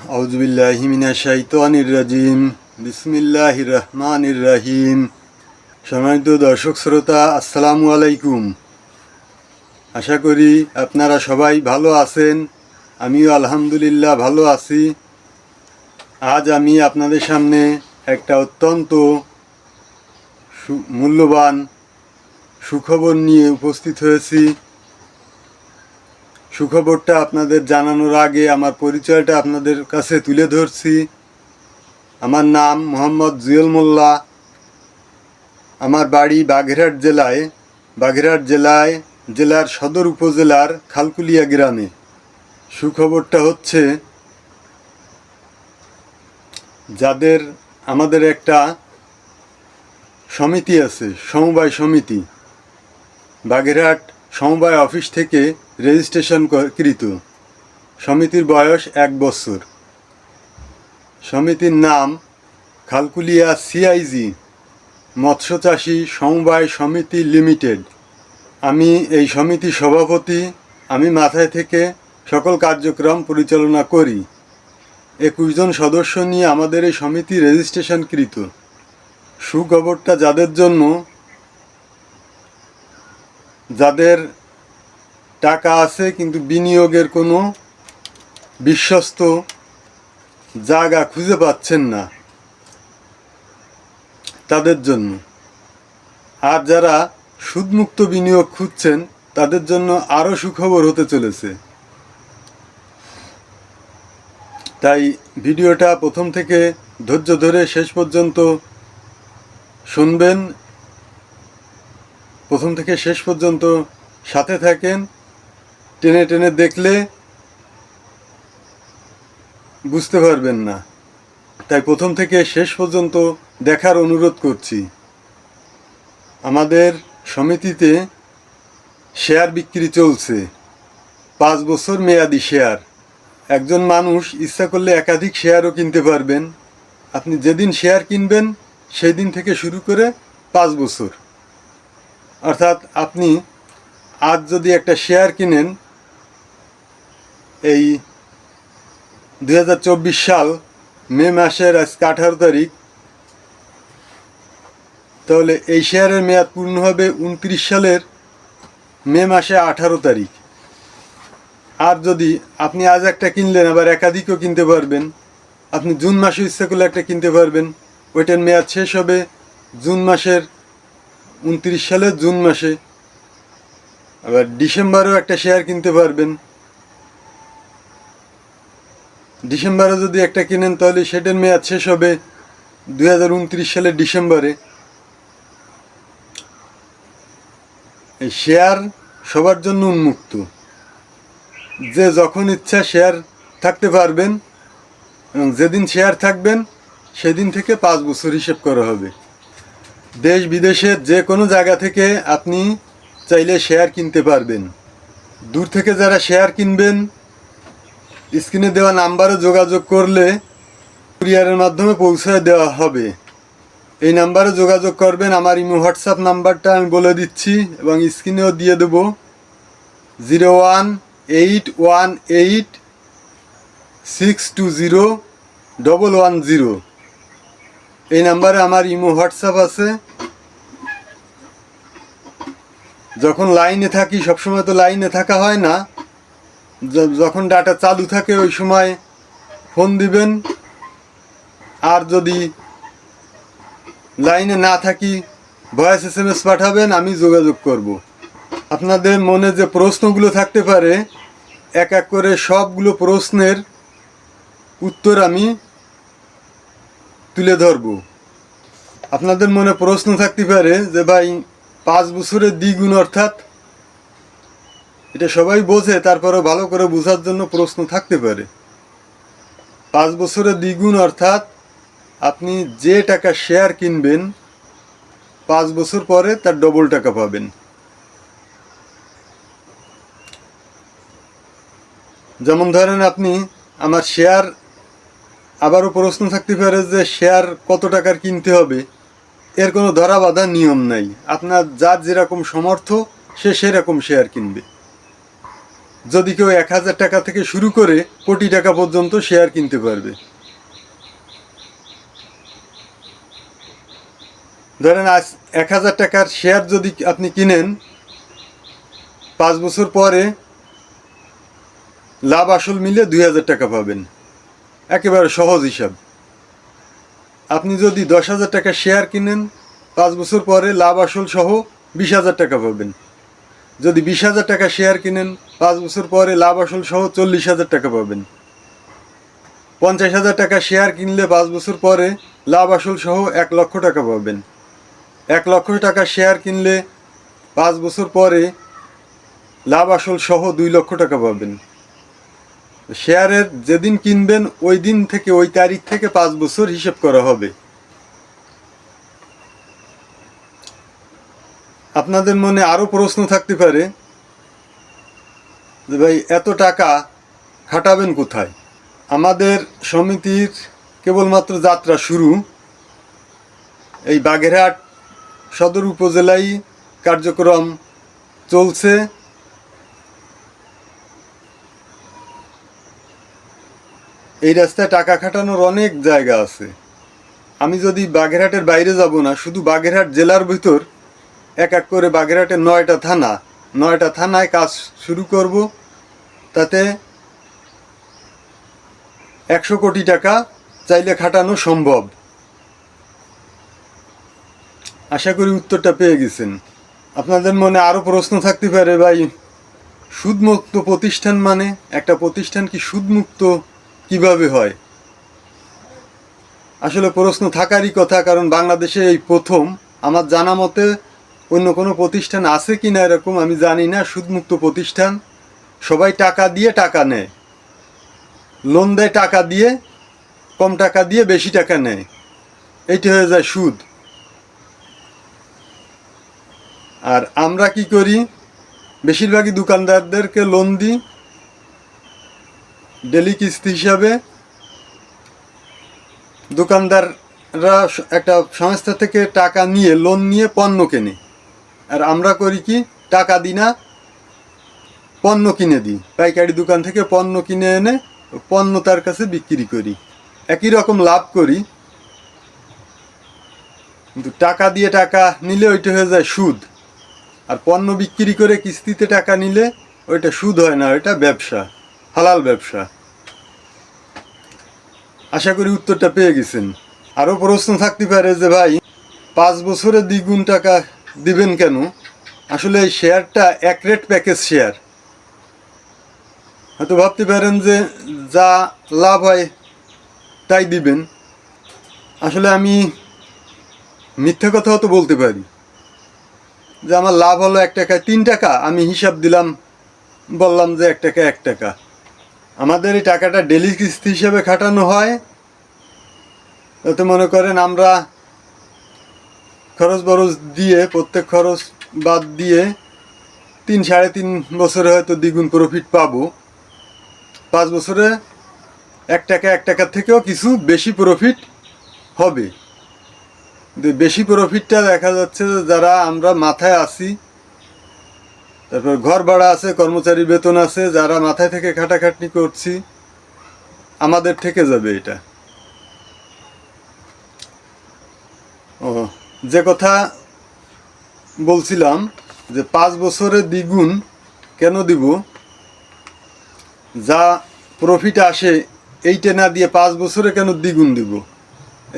আউযুবিল্লাহি মিনাশ শাইতানির রাজিম। বিসমিল্লাহির রহমানির রহিম। সম্মানিত দর্শক শ্রোতা, আসসালামু আলাইকুম। আশা করি আপনারা সবাই ভালো আছেন। আমিও আলহামদুলিল্লাহ ভালো আছি। আজ আমি আপনাদের সামনে একটা অত্যন্ত মূল্যবান সুখবর নিয়ে উপস্থিত হয়েছি। সুখবরটা আপনাদের জানানোর আগে আমার পরিচয়টা আপনাদের কাছে তুলে ধরছি। আমার নাম মোহাম্মদ জুয়েল মোল্লা। আমার বাড়ি বাগেরহাট জেলার সদর উপজেলার খালকুলিয়া গ্রামে। সুখবরটা হচ্ছে, আমাদের একটা সমিতি আছে, সমবায় সমিতি, বাগেরহাট সমবায় অফিস থেকে রেজিস্ট্রেশন কৃত। সমিতির বয়স 1 বছর। সমিতির নাম খালকুলিয়া সিআইজি মৎস্য চাষী সমবায় সমিতি লিমিটেড। আমি এই সমিতির সভাপতি। আমি মাথায় থেকে সকল কার্যক্রম পরিচালনা করি। 21 জন সদস্য নিয়ে আমাদের এই সমিতি রেজিস্ট্রেশনকৃত। সুখবরটা যাদের টাকা আছে কিন্তু বিনিয়োগের কোনো বিশ্বস্ত জায়গা খুঁজে পাচ্ছেন না, তাদের জন্য। আর যারা সুদমুক্ত বিনিয়োগ খুঁজছেন তাদের জন্য আরও সুখবর হতে চলেছে। তাই ভিডিওটা প্রথম থেকে ধৈর্য ধরে শেষ পর্যন্ত শুনবেন। প্রথম থেকে শেষ পর্যন্ত সাথে থাকেন। টেনে টেনে দেখলে বুঝতে পারবেন না, তাই প্রথম থেকে শেষ পর্যন্ত দেখার অনুরোধ করছি। আমাদের সমিতিতে শেয়ার বিক্রি চলছে, 5 বছর মেয়াদি শেয়ার। একজন মানুষ ইচ্ছা করলে একাধিক শেয়ারও কিনতে পারবেন। আপনি যেদিন শেয়ার কিনবেন সেই দিন থেকে শুরু করে 5 বছর। অর্থাৎ আপনি আজ যদি একটা শেয়ার কিনেন, এই 2024 সাল মে মাসের আজকে 18 তারিখ, তাহলে এই শেয়ারের মেয়াদ পূর্ণ হবে 29 সালের মে মাসে 18 তারিখ। আর যদি আপনি আজ একটা কিনলেন, আবার একাধিকও কিনতে পারবেন। আপনি জুন মাসে ইচ্ছা করলে একটা কিনতে পারবেন, ওইটার মেয়াদ শেষ হবে জুন মাসের 29 সালের জুন মাসে। আবার ডিসেম্বরেও একটা শেয়ার কিনতে পারবেন। ডিসেম্বরে যদি একটা কিনেন তাহলে সেটার মেয়াদ শেষ হবে 2029 সালের ডিসেম্বরে। এই শেয়ার সবার জন্য উন্মুক্ত, যে যখন ইচ্ছা শেয়ার থাকতে পারবেন, এবং যেদিন শেয়ার থাকবেন সেদিন থেকে 5 বছর হিসেব করা হবে। দেশ বিদেশের যে কোনো জায়গা থেকে আপনি চাইলে শেয়ার কিনতে পারবেন। দূর থেকে যারা শেয়ার কিনবেন, স্ক্রিনে দেওয়া নাম্বারে যোগাযোগ করলে কুরিয়ারের মাধ্যমে পৌঁছায় দেওয়া হবে। এই নাম্বারে যোগাযোগ করবেন। আমার ইমো হোয়াটসঅ্যাপ নাম্বারটা আমি বলে দিচ্ছি এবং স্ক্রিনেও দিয়ে দেব, 01818620110। এই নাম্বারে আমার ইমো হোয়াটসঅ্যাপ আছে। যখন লাইনে থাকি, সবসময় তো লাইনে থাকা হয় না, যখন ডাটা চালু থাকে ওই সময় ফোন দিবেন। আর যদি লাইনে না থাকি ভয়েস SMS পাঠাবেন, আমি যোগাযোগ করব। আপনাদের মনে যে প্রশ্নগুলো থাকতে পারে, এক এক করে সবগুলো প্রশ্নের উত্তর আমি তুলে ধরব। আপনাদের মনে প্রশ্ন থাকতে পারে যে ভাই 5 বছরের দ্বিগুণ, অর্থাৎ এটা সবাই বোঝে, তারপরেও ভালো করে বোঝার জন্য প্রশ্ন থাকতে পারে। 5 বছরের দ্বিগুণ অর্থাৎ আপনি যে টাকা শেয়ার কিনবেন 5 বছর পরে তার ডবল টাকা পাবেন। যেমন ধরেন, আপনি আমার শেয়ার, আবারও প্রশ্ন থাকতে পারে যে শেয়ার কত টাকার কিনতে হবে। এর কোনো ধরা বাঁধা নিয়ম নাই। আপনার যার যেরকম সমর্থ সে সেরকম শেয়ার কিনবে। যদি কেউ 1,000 টাকা থেকে শুরু করে কোটি টাকা পর্যন্ত শেয়ার কিনতে পারবে। ধরেন আজ 1,000 টাকার শেয়ার যদি আপনি কিনেন, 5 বছর পরে লাভ আসল মিলে 2,000 টাকা পাবেন। একেবারে সহজ হিসাব। আপনি যদি 10,000 টাকা শেয়ার কিনেন, 5 বছর পরে লাভ আসল সহ 20,000 টাকা পাবেন। যদি 20,000 টাকা শেয়ার কিনেন, 5 বছর পরে লাভ আসল সহ 40,000 টাকা পাবেন। 50,000 টাকা শেয়ার কিনলে 5 বছর পরে লাভ আসল সহ 1 লক্ষ টাকা পাবেন। 1 লক্ষ টাকা শেয়ার কিনলে 5 বছর পরে লাভ আসল সহ 2 লক্ষ টাকা পাবেন। শেয়ারের যেদিন কিনবেন ওই দিন থেকে, ওই তারিখ থেকে 5 বছর হিসেব করা হবে। আপনাদের মনে আরও প্রশ্ন থাকতে পারে যে ভাই এত টাকা খাটাবেন কোথায়? আমাদের সমিতির কেবলমাত্র যাত্রা শুরু। এই বাগেরহাট সদর উপজেলায় কার্যক্রম চলছে। এই রাস্তায় টাকা খাটানোর অনেক জায়গা আছে। আমি যদি বাগেরহাটের বাইরে যাব না, শুধু বাগেরহাট জেলার ভিতর এক এক করে বাগেরহাটের 9টা থানা, 9টা থানায় কাজ শুরু করব। তাতে 100 কোটি টাকা চাইলে খাটানো সম্ভব। আশা করি উত্তরটা পেয়ে গেছেন। আপনাদের মনে আরও প্রশ্ন থাকতে পারে, ভাই সুদমুক্ত প্রতিষ্ঠান মানে একটা প্রতিষ্ঠান কি সুদমুক্ত কিভাবে হয়? আসলে প্রশ্ন থাকারই কথা, কারণ বাংলাদেশে এই প্রথম। আমার জানা মতে অন্য কোনো প্রতিষ্ঠান আছে কি না এরকম আমি জানি না। সুদমুক্ত প্রতিষ্ঠান, সবাই টাকা দিয়ে টাকা নেয়, লোন দেয় টাকা দিয়ে, কম টাকা দিয়ে বেশি টাকা নেয়, এইটা হয়ে যায় সুদ। আর আমরা কি করি, বেশিরভাগই দোকানদারদেরকে লোন দিই ডেলি কিস্তি হিসাবে। দোকানদাররা একটা সংস্থা থেকে টাকা নিয়ে, লোন নিয়ে পণ্য কেনে, আর আমরা করি কি, টাকা দিই না, পণ্য কিনে দিই। পাইকারি দোকান থেকে পণ্য কিনে এনে পণ্য তার কাছে বিক্রি করি, একই রকম লাভ করি। কিন্তু টাকা দিয়ে টাকা নিলে ওইটা হয়ে যায় সুদ। আর পণ্য বিক্রি করে কিস্তিতে টাকা নিলে ওইটা সুদ হয় না, ওইটা ব্যবসা, হালাল ব্যবসা। আশা করি উত্তরটা পেয়ে গেছেন। আরও প্রশ্ন থাকতে পারে যে ভাই 5 বছরে দ্বিগুণ টাকা দিবেন কেন? আসলে এই শেয়ারটা এক রেট প্যাকেজ শেয়ার। হয়তো ভাবতে পারেন যে যা লাভ হয় তাই দিবেন। আসলে আমি মিথ্যে কথাও তো বলতে পারি যে আমার লাভ হলো 1 টাকায় 3 টাকা, আমি হিসাব দিলাম, বললাম যে 1 টাকা 1 টাকা। আমাদের এই টাকাটা ডেলি কিস্তি হিসেবে খাটানো হয়। তাতে মনে করেন আমরা খরচ বরচ দিয়ে, প্রত্যেক খরচ বাদ দিয়ে 3-3.5 বছরে হয়তো দ্বিগুণ প্রফিট পাবো। 5 বছরে 1 টাকা 1 টাকার থেকেও কিছু বেশি প্রফিট হবে। বেশি প্রফিটটা দেখা যাচ্ছে যারা আমরা মাথায় আছি, তারপর ঘর ভাড়া আছে, কর্মচারী বেতন আছে, যারা মাথায় থেকে খাটাখাটনি করছি, আমাদের থেকে যাবে এটা। ও, যে কথা বলছিলাম যে 5 বছরে দ্বিগুণ কেন দিব, যা প্রফিট আসে এইটা না দিয়ে 5 বছরে কেন দ্বিগুণ দিব?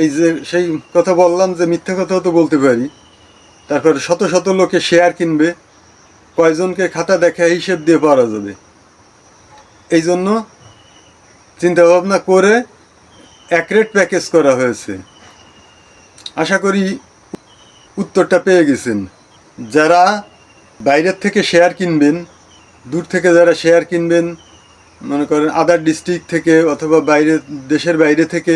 এই যে সেই কথা বললাম যে মিথ্যা কথাও তো বলতে পারি। তারপর শত শত লোকে শেয়ার কিনবে, কয়জনকে খাতা দেখা হিসেব দিয়ে পারা যাবে। এই জন্য চিন্তা ভাবনা করে এক রেট প্যাকেজ করা হয়েছে। আশা করি উত্তরটা পেয়ে গেছেন। যারা বাইরের থেকে শেয়ার কিনবেন, দূর থেকে যারা শেয়ার কিনবেন, মনে করেন আদার ডিস্ট্রিক্ট থেকে অথবা বাইরে, দেশের বাইরে থেকে,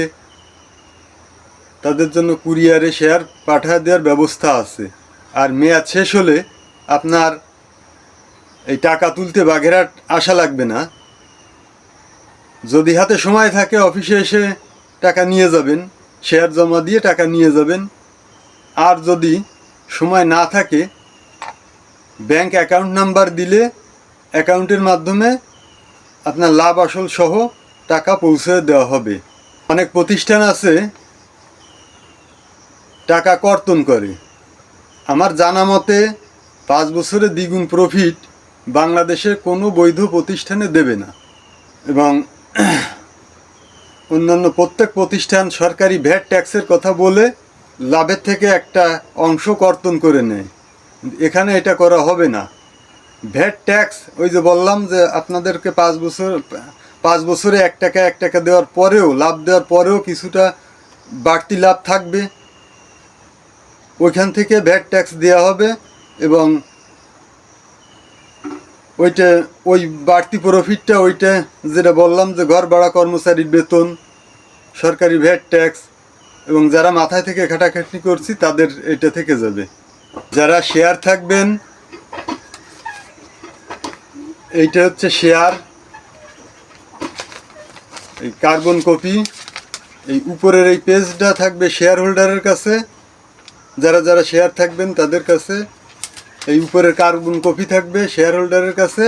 তাদের জন্য কুরিয়ারে শেয়ার পাঠিয়ে দেওয়ার ব্যবস্থা আছে। আর মেয়াদ শেষ হলে আপনার এই টাকা তুলতে বাগেরহাট আসা লাগবে না। যদি হাতে সময় থাকে অফিসে এসে টাকা নিয়ে যাবেন, শেয়ার জমা দিয়ে টাকা নিয়ে যাবেন। আর যদি সময় না থাকে ব্যাংক অ্যাকাউন্ট নাম্বার দিলে অ্যাকাউন্টের মাধ্যমে আপনার লাভ আসল সহ টাকা পৌঁছে দেওয়া হবে। অনেক প্রতিষ্ঠান আছে টাকা কর্তন করে। আমার জানা মতে 5 বছরে দ্বিগুণ প্রফিট বাংলাদেশে কোনো বৈধ প্রতিষ্ঠানে দেবে না, এবং অন্যান্য প্রত্যেক প্রতিষ্ঠান সরকারি ভ্যাট ট্যাক্সের কথা বলে লাভের থেকে একটা অংশ কর্তন করে নেয়। এখানে এটা করা হবে না। ভ্যাট ট্যাক্স, ওই যে বললাম যে আপনাদেরকে 5 বছরে 1 টাকা দেওয়ার পরেও, লাভ দেওয়ার পরেও কিছুটা বাড়তি লাভ থাকবে, ওইখান থেকে ভ্যাট ট্যাক্স দেওয়া হবে, এবং ওই বাড়তি প্রফিটটা ওইটা যেটা বললাম যে ঘর ভাড়া, কর্মচারীর বেতন, সরকারি ভ্যাট ট্যাক্স এবং যারা মাথায় থেকে খাটাখাটনি করছি তাদের এটা থেকে যাবে। যারা শেয়ার থাকবেন, এইটা হচ্ছে শেয়ার, এই কার্বন কপি, এই উপরের এই পেজটা থাকবে শেয়ার হোল্ডারের কাছে। যারা যারা শেয়ার থাকবেন তাদের কাছে এই উপরের কার্বন কপি থাকবে শেয়ার হোল্ডারের কাছে,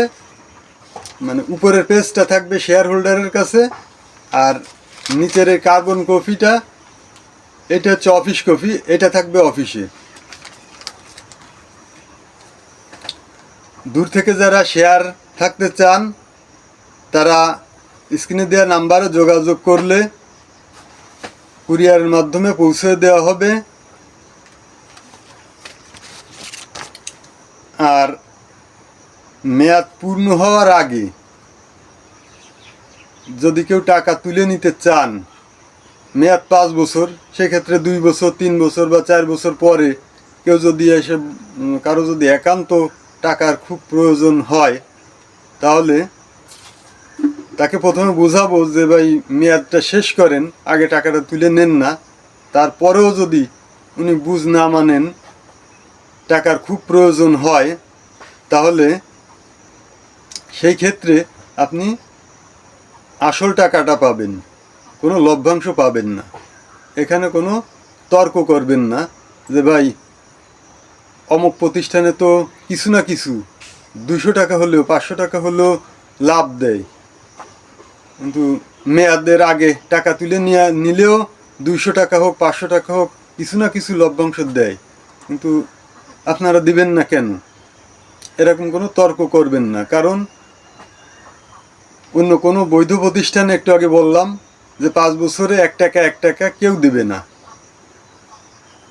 মানে উপরের পেজটা থাকবে শেয়ার হোল্ডারের কাছে, আর নিচের এই কার্বন কপিটা, এটা হচ্ছে অফিস কপি, এটা থাকবে অফিসে। দূর থেকে যারা শেয়ার থাকতে চান তারা স্ক্রিনে দেওয়া নাম্বারে যোগাযোগ করলে কুরিয়ারের মাধ্যমে পৌঁছে দেওয়া হবে। আর মেয়াদ পূর্ণ হওয়ার আগে যদি কেউ টাকা তুলে নিতে চান, মেয়াদ 5 বছর, সেক্ষেত্রে 2 বছর, 3 বছর বা 4 বছর পরে কেউ যদি এসে, কারো যদি একান্ত টাকার খুব প্রয়োজন হয়, তাহলে তাকে প্রথমে বোঝাবো যে ভাই মেয়াদটা শেষ করেন, আগে টাকাটা তুলে নেন না। তারপরেও যদি উনি বুঝ না মানেন, টাকার খুব প্রয়োজন হয়, তাহলে সেই ক্ষেত্রে আপনি আসল টাকাটা পাবেন, কোনো লভ্যাংশ পাবেন না। এখানে কোনো তর্ক করবেন না যে ভাই অমুক প্রতিষ্ঠানে তো কিছু না কিছু 200 টাকা হলেও 500 টাকা হলেও লাভ দেয়, কিন্তু মেয়াদের আগে টাকা তুলে নিলেও 200 টাকা হোক 500 টাকা হোক কিছু না কিছু লভ্যাংশ দেয়, কিন্তু আপনারা দিবেন না কেন? এরকম কোনো তর্ক করবেন না। কারণ অন্য কোনো বৈধ প্রতিষ্ঠানে একটু আগে বললাম যে 5 বছরে 1 টাকা কেউ দেবে না।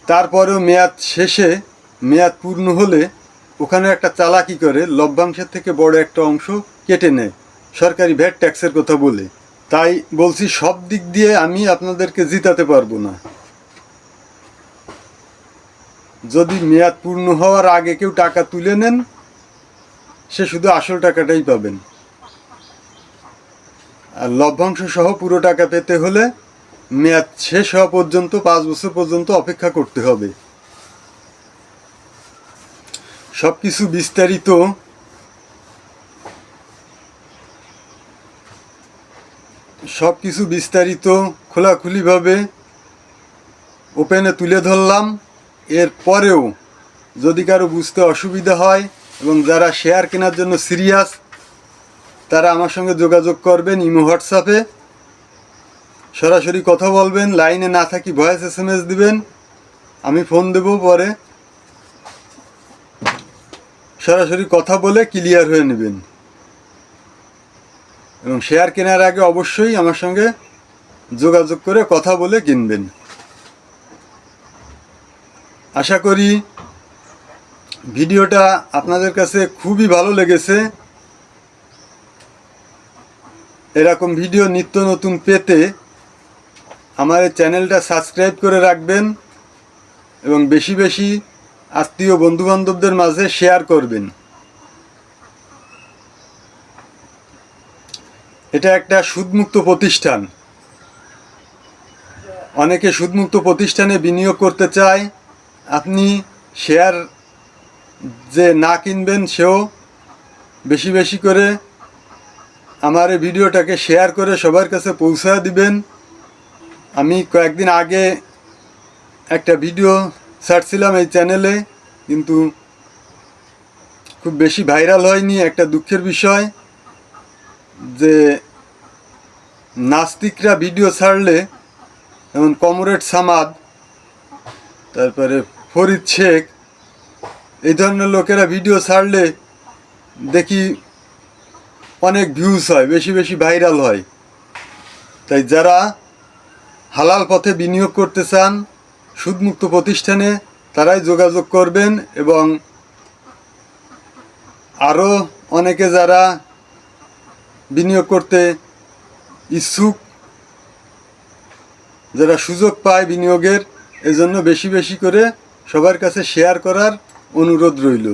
তারপরেও মেয়াদ শেষে, মেয়াদ পূর্ণ হলে ওখানে একটা চালাকি করে লভ্যাংশের থেকে বড় একটা অংশ কেটে নেয় সরকারি ভ্যাট ট্যাক্সের কথা বলে। তাই বলছি, সব দিক দিয়ে আমি আপনাদেরকে জিতাতে পারবো না। যদি মেয়াদ পূর্ণ হওয়ার আগে কেউ টাকা তুলে নেন, সে শুধু আসল টাকাটাই পাবেন, আর লভ্যাংশ সহ পুরো টাকা পেতে হলে মেয়াদ শেষ হওয়া পর্যন্ত 5 বছর পর্যন্ত অপেক্ষা করতে হবে। সবকিছু বিস্তারিত খোলাখুলিভাবে ওপেনে তুলে ধরলাম। এরপরেও যদি কারো বুঝতে অসুবিধা হয় এবং যারা শেয়ার কেনার জন্য সিরিয়াস, তারা আমার সঙ্গে যোগাযোগ করবেন ইমো, হোয়াটসঅ্যাপে সরাসরি কথা বলবেন। লাইনে না থাকি ভয়েস SMS দিবেন, আমি ফোন দেব, পরে সরাসরি কথা বলে ক্লিয়ার হয়ে নেবেন। এবং শেয়ার কেনার আগে অবশ্যই আমার সঙ্গে যোগাযোগ করে কথা বলে কিনবেন। আশা করি ভিডিওটা আপনাদের কাছে খুবই ভালো লেগেছে। এরকম ভিডিও নিত্য নতুন পেতে আমার এই চ্যানেলটা সাবস্ক্রাইব করে রাখবেন এবং বেশি বেশি আত্মীয় বন্ধুবান্ধবদের মাঝে শেয়ার করবেন। এটা একটা সুদমুক্ত প্রতিষ্ঠান। অনেকে সুদমুক্ত প্রতিষ্ঠানে বিনিয়োগ করতে চায়। আপনি শেয়ার যে না কিনবেন, সেও বেশি বেশি করে আমার এই ভিডিওটাকে শেয়ার করে সবার কাছে পৌঁছে দিবেন। আমি কয়েকদিন আগে একটা ভিডিও ছাড়ছিলাম এই চ্যানেলে, কিন্তু খুব বেশি ভাইরাল হয়নি, একটা দুঃখের বিষয় যে নাস্তিকরা ভিডিও ছাড়লে, যেমন কমরেড সামাদ, তারপরে ফরিদ শেখ, এই ধরনের লোকেরা ভিডিও ছাড়লে দেখি অনেক ভিউজ হয়, বেশি বেশি ভাইরাল হয়। তাই যারা হালাল পথে বিনিয়োগ করতে চান সুদমুক্ত প্রতিষ্ঠানে, তারাই যোগাযোগ করবেন। এবং আরও অনেকে যারা বিনিয়োগ করতে ইচ্ছুক, যারা সুযোগ পায় বিনিয়োগের, এজন্য বেশি বেশি করে সবার কাছে শেয়ার করার অনুরোধ রইল।